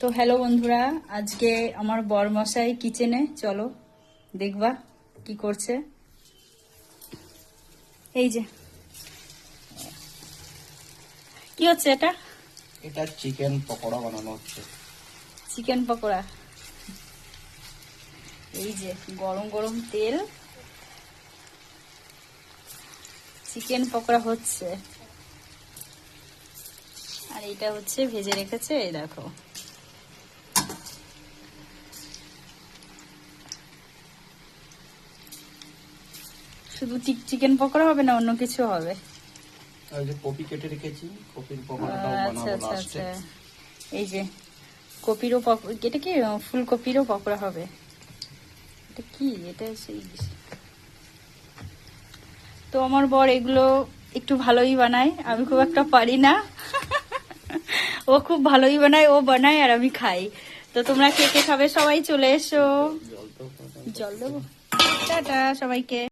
তো হ্যালো বন্ধুরা, আজকে আমার বরমশাই কিচেনে, চলো দেখবা কি করছে। এই যে কি হচ্ছে এটা? এটা চিকেন পকোড়া বানানো হচ্ছে। চিকেন পকোড়া। এই যে গরম গরম তেল, চিকেন পকোড়া হচ্ছে। আর এটা হচ্ছে ভেজে রেখেছে, এই দেখো। শুধু চিকেন পকোড়া হবে না, অন্য কিছু হবে? আর যে কপি কেটে রেখেছি, কপির পকোড়াটাও আচ্ছা বানাবো আচ্ছা লাস্টে। আচ্ছা, এই যে কপিরও এটা কি ফুলকপিরও পকোড়া হবে? এটা কি? এটা সেই। তো আমার বর এগুলো একটু ভালোই বানায়, আমি খুব একটা পারি না। ও খুব ভালোই বানায়, ও বানায় আর আমি খাই। তো তোমরা কে কে খাবে সবাই চলে এসো। জল তো জল দেবো। টাটা সবাইকে।